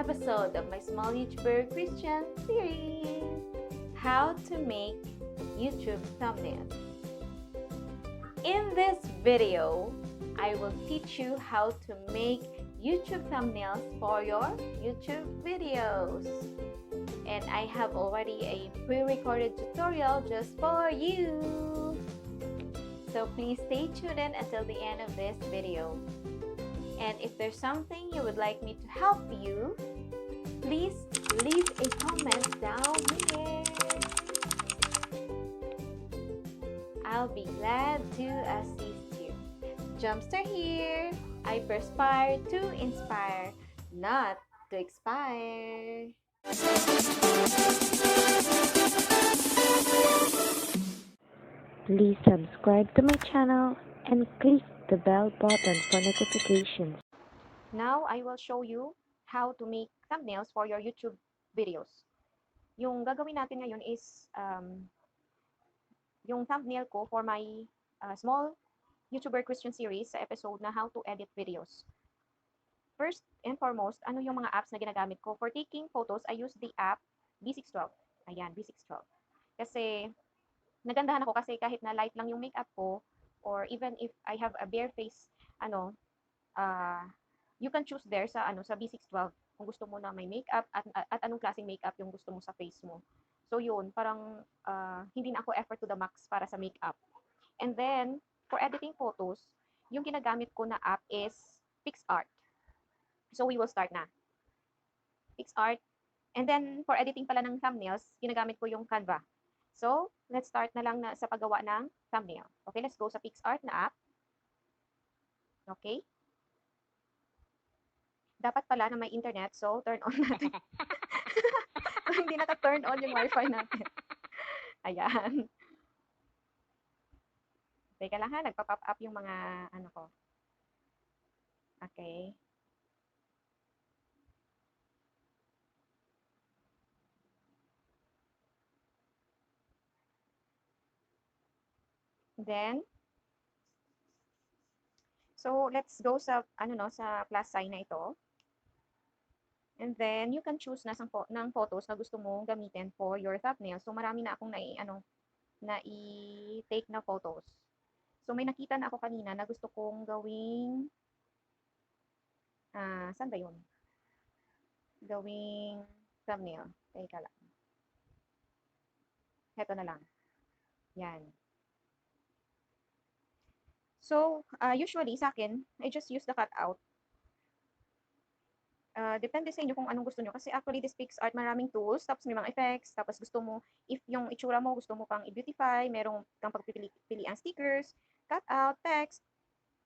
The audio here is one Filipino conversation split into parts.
episode of my Small YouTuber Christian series, How to Make YouTube Thumbnails. In this video, I will teach you how to make YouTube thumbnails for your YouTube videos. And I have already a pre-recorded tutorial just for you. So please stay tuned in until the end of this video. And if there's something you would like me to help you, please leave a comment down here. I'll be glad to assist you. Jam-ster here. I perspire to inspire, not to expire. Please subscribe to my channel and click the bell button for notifications. Now, I will show you how to make thumbnails for your YouTube videos. Yung gagawin natin ngayon is yung thumbnail ko for my small YouTuber Christian series sa episode na how to edit videos. First and foremost, ano yung mga apps na ginagamit ko? For taking photos, I use the app B612. Ayan, B612. Kasi nagandahan ako kasi kahit na light lang yung makeup ko, or even if I have a bare face, you can choose there sa sa B612 kung gusto mo na may makeup at anong klaseng makeup yung gusto mo sa face mo. So yun, parang hindi na ako effort to the max para sa makeup. And then for editing photos, yung ginagamit ko na app is PicsArt. So we will start na. PicsArt. And then for editing pala ng thumbnails, ginagamit ko yung Canva. So, let's start na lang na sa paggawa ng thumbnail. Okay, let's go sa PicsArt na app. Okay. Dapat pala na may internet, so turn on natin. So, hindi naka-turn on yung wifi natin. Ayan. Teka lang ha, nagpa-pop up yung mga ano ko. Okay. Then, so let's go sa sa plus sign na ito. And then you can choose na ng photos na gusto mong gamitin for your thumbnail. So marami na akong na-i-take na photos. So may nakita na ako kanina na gusto kong gawing saan ba 'yun? Gawing thumbnail. Teka lang. Heto na lang. Yan. So, usually sa akin, I just use the cutout. Depende sa inyo kung anong gusto nyo. Kasi actually, this PicsArt, maraming tools, tapos may mga effects, tapos gusto mo, if yung itsura mo, gusto mo pang i-beautify, merong kang pagpipilian stickers, cutout, text,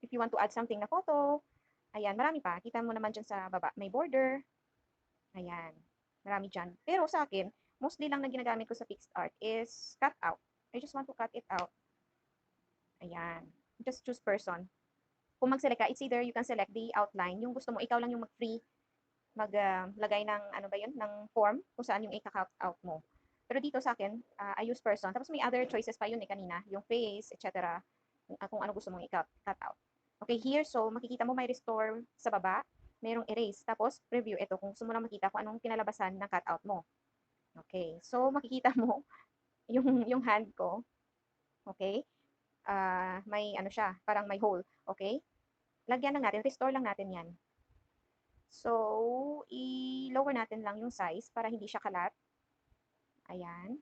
if you want to add something na photo, ayan, marami pa. Kita mo naman dyan sa baba, may border, ayan, marami dyan. Pero sa akin, mostly lang na ginagamit ko sa PicsArt is cutout. I just want to cut it out. Ayan. Just choose person. Kung mag-select ka, it's either you can select the outline, yung gusto mo, ikaw lang yung mag-free, maglagay ng, ng form, kung saan yung i-cut out mo. Pero dito sa akin, I use person. Tapos may other choices pa yun kanina, yung face, etc. Kung ano gusto mong i-cut out. Okay, here, so makikita mo may restore sa baba, mayroong erase. Tapos, preview ito, kung gusto mo lang makita kung anong kinalabasan ng cutout mo. Okay, so makikita mo yung hand ko. Okay? May siya, parang may hole. Okay? Lagyan lang natin, restore lang natin yan. So, i-lower natin lang yung size para hindi siya kalat. Ayan.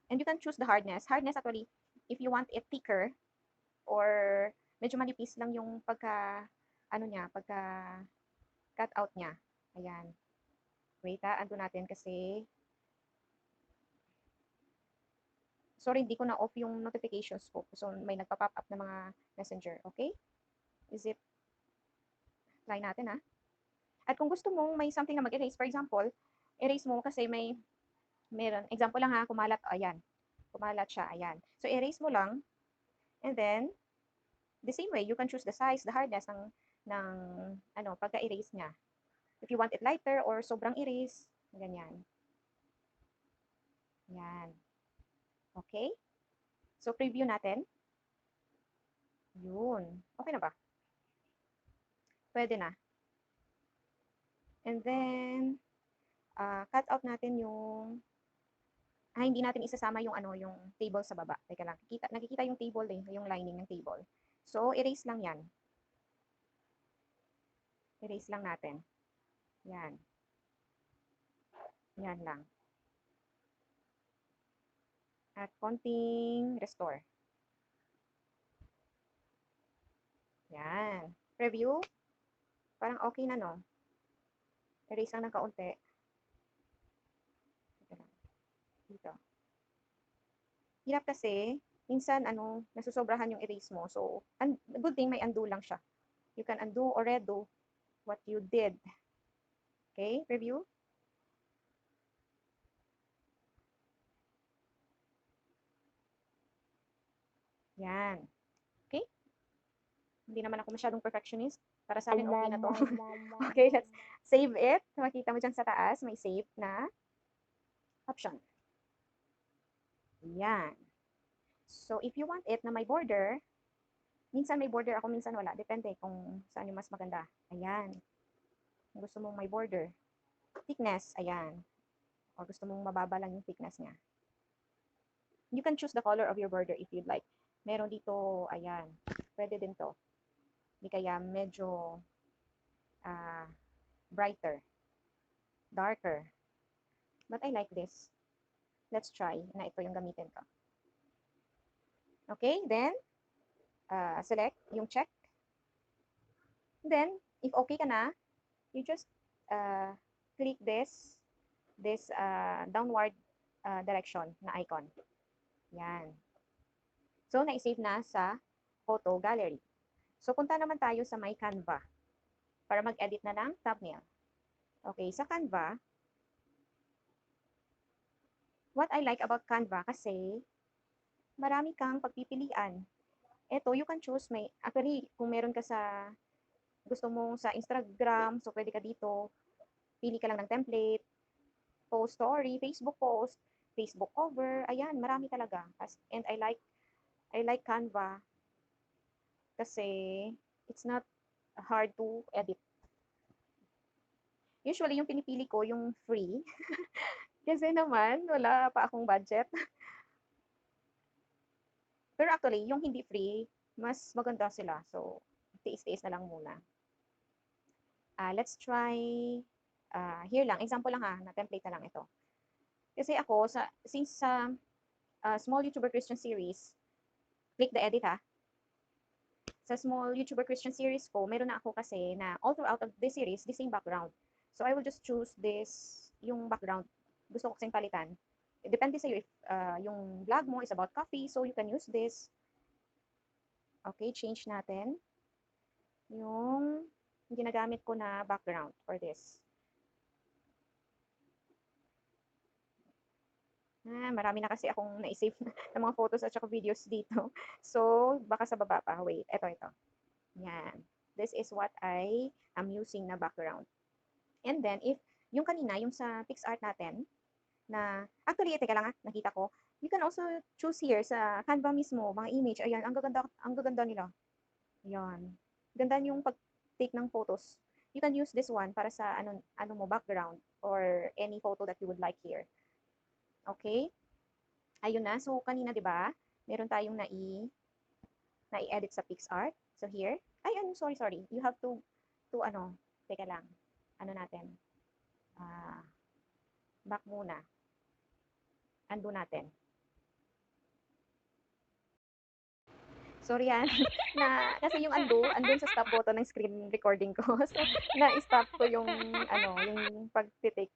And you can choose the hardness. Hardness actually, if you want it thicker or medyo manipis lang yung pagka cut out niya. Ayan. Wait ando natin kasi sorry, hindi ko na off yung notifications ko. So, may nagpa-pop up na mga messenger. Okay? Is it? Try natin At kung gusto mong may something na mag-erase, for example, erase mo kasi meron. Example lang kumalat. Ayan. Kumalat siya. Ayan. So, erase mo lang. And then, the same way, you can choose the size, the hardness ng pagka-erase niya. If you want it lighter or sobrang erase, ganyan. Yan. Okay? So, preview natin. Yun. Okay na ba? Pwede na. And then, cut out natin yung, hindi natin isasama yung yung table sa baba. Teka lang, nakikita yung table yung lining ng table. So, erase lang yan. Erase lang natin. Yan. Yan lang. At konting restore. Yan. Preview. Parang okay na, no? Erase lang ng kaunti. Dito. Hirap kasi, minsan, nasusobrahan yung erase mo. So, good thing may undo lang siya. You can undo or redo what you did. Okay? Review. Yan. Okay? Hindi naman ako masyadong perfectionist. Para sa akin, okay na to. Okay, let's save it. Makita mo dyan sa taas, may save na option. Yan. So, if you want it na may border, minsan may border ako, minsan wala. Depende kung saan yung mas maganda. Ayan. Kung gusto mong may border. Thickness, ayan. O gusto mong mababa lang yung thickness niya. You can choose the color of your border if you'd like. Meron dito, ayan. Pwede din to. Di kaya medyo brighter, darker. But I like this. Let's try na ito yung gamitin ko. Okay, then, select yung check. Then, if okay ka na, you just click this downward direction na icon. Yan. So, na-save na sa photo gallery. So, punta naman tayo sa my Canva para mag-edit na ng thumbnail. Okay, sa Canva, what I like about Canva kasi marami kang pagpipilian. Ito, you can choose, actually, kung meron ka gusto mong sa Instagram, so pwede ka dito, pili ka lang ng template, post story, Facebook post, Facebook cover, ayan, marami talaga. And I like Canva kasi it's not hard to edit. Usually, yung pinipili ko, yung free. Kasi naman, wala pa akong budget. Pero actually, yung hindi free, mas maganda sila. So, tiis-tiis na lang muna. Let's try, here lang, example lang na template na lang ito. Kasi ako, since sa Small YouTuber Christian Series, click the edit Sa Small YouTuber Christian Series ko, meron na ako kasi na all throughout of this series, the same background. So, I will just choose yung background. Gusto ko kasing palitan. Depende sa'yo if yung vlog mo is about coffee, so you can use this. Okay, change natin yung ginagamit ko na background for this. Marami na kasi akong na-save ng mga photos at saka videos dito. So, baka sa baba pa. Wait, ito. Yan. This is what I am using na background. And then, if yung kanina, yung sa PixArt natin, actually, teka lang nakita ko, you can also choose here sa Canva mismo, mga image. Ayan, ang gaganda nila. Ayan. Ganda yung pag-take ng photos. You can use this one para sa ano mo, background or any photo that you would like here. Okay? Ayun na. So, kanina, di ba? Meron tayong na-edit sa PixArt. So, here. Ay, sorry. You have to teka lang. Natin? Back muna. Undo natin. Sorry kasi yung andun sa stop button ng screen recording ko. So, na-stop ko yung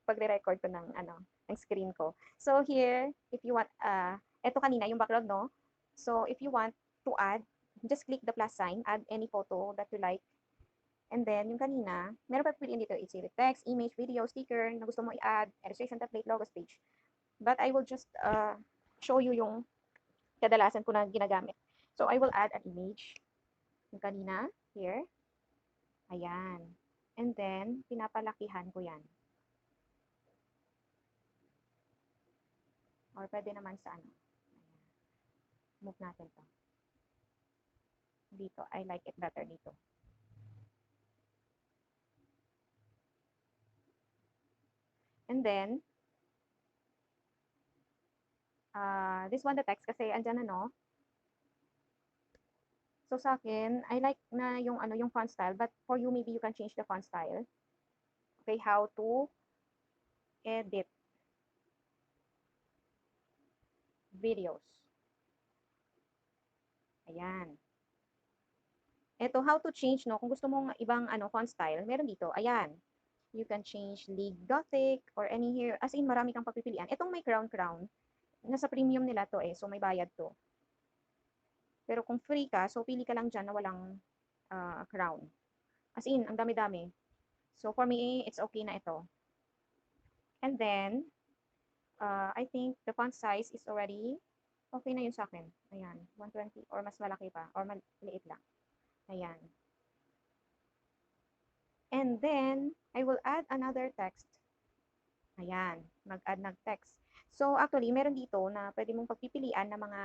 pagre-record ko ng screen ko. So, here, if you want, eto kanina, yung background, no? So, if you want to add, just click the plus sign, add any photo that you like. And then, yung kanina, meron pa piliin dito, it's either text, image, video, sticker, na gusto mo i-add, illustration, template, logos page. But I will just show you yung kadalasan ko na ginagamit. So, I will add an image. Yung kanina, here. Ayan. And then, pinapalakihan ko yan. Or pwede naman sa Ayan. Move natin to. Dito. I like it better dito. And then, this one, the text, kasi andyan ano. So, sa akin, I like na yung, yung font style. But for you, maybe you can change the font style. Okay, how to edit videos. Ayan. Ito, how to change, no? Kung gusto mong ibang font style, meron dito. Ayan. You can change League Gothic or any here. As in, marami kang pagpipilian. Itong may crown. Nasa premium nila to eh. So, may bayad to. Pero kung free ka, so pili ka lang dyan na walang crown. As in, ang dami-dami. So, for me, it's okay na ito. And then, I think the font size is already okay na yun sa akin. Ayan, 120 or mas malaki pa or maliit lang. Ayan. And then, I will add another text. Ayan, mag-add ng text. So, actually, meron dito na pwede mong pagpipilian ng mga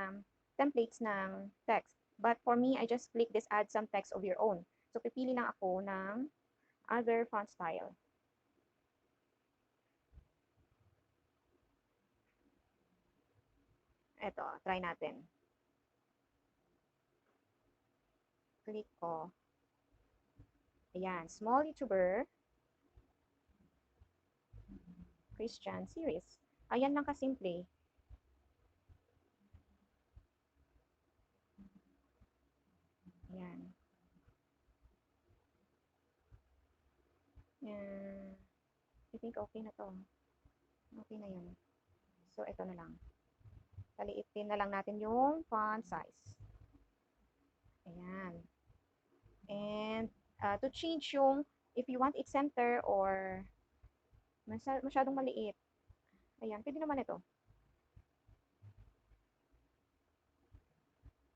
templates ng text. But for me, I just click this add some text of your own. So, pipili lang ako ng other font style. Ito, try natin. Click ko. Ayan, small YouTuber. Christian series. Ayan lang kasimple. Ayan. I think okay na to. Okay na yun. So, ito na lang. Paliitin na lang natin yung font size. Ayan. And, to change yung, if you want it center or masyadong maliit. Ayan, pwede naman ito.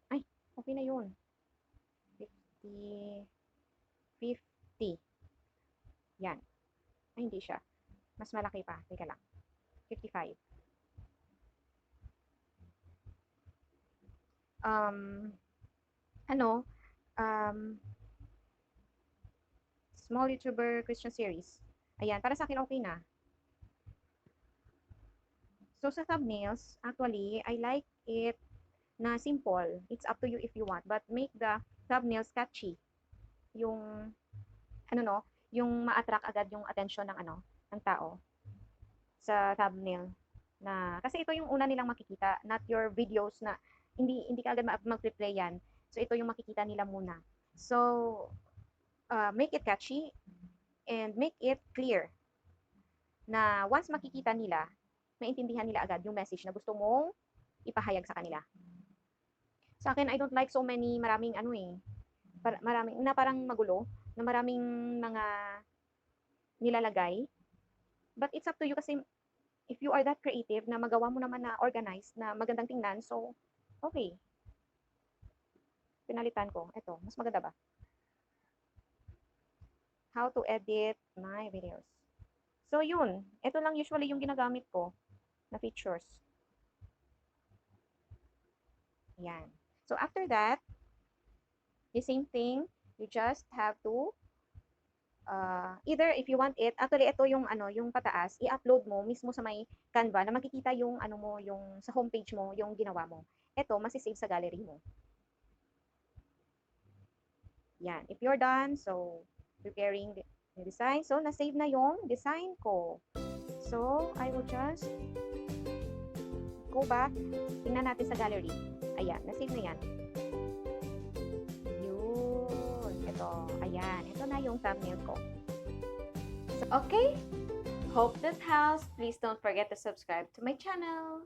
Ay, okay na yun. 50. Yan. Ay, hindi siya. Mas malaki pa. Teka lang. 55. Small YouTuber Christian series. Ayan, para sa akin okay na. So, sa thumbnails, actually, I like it na simple. It's up to you if you want. But make the thumbnails catchy. Yung, yung ma-attract agad yung attention ng tao sa thumbnail. Kasi ito yung una nilang makikita, not your videos na hindi ka agad mag-replay yan. So, ito yung makikita nila muna. So, make it catchy and make it clear na once makikita nila, maintindihan nila agad yung message na gusto mong ipahayag sa kanila. Sa akin, I don't like so many, maraming maraming, na parang magulo, na maraming mga nilalagay. But it's up to you kasi if you are that creative na magawa mo naman na organized, na magandang tingnan, so, okay. Pinalitan ko. Ito, mas maganda ba? How to edit my videos. So, yun. Ito lang usually yung ginagamit ko na features. Yan. So, after that, the same thing, you just have to, either if you want it, actually, ito yung, yung pataas, i-upload mo mismo sa may Canva na makikita yung, yung sa homepage mo, yung ginawa mo. Ito, masisave sa gallery mo. Yan. If you're done, so, preparing the design. So, na-save na yung design ko. So, I will just go back. Tingnan natin sa gallery. Ayan, na-save na yan. Yun. Ito. Ayan. Ito na yung thumbnail ko. So, okay. Hope this helps. Please don't forget to subscribe to my channel.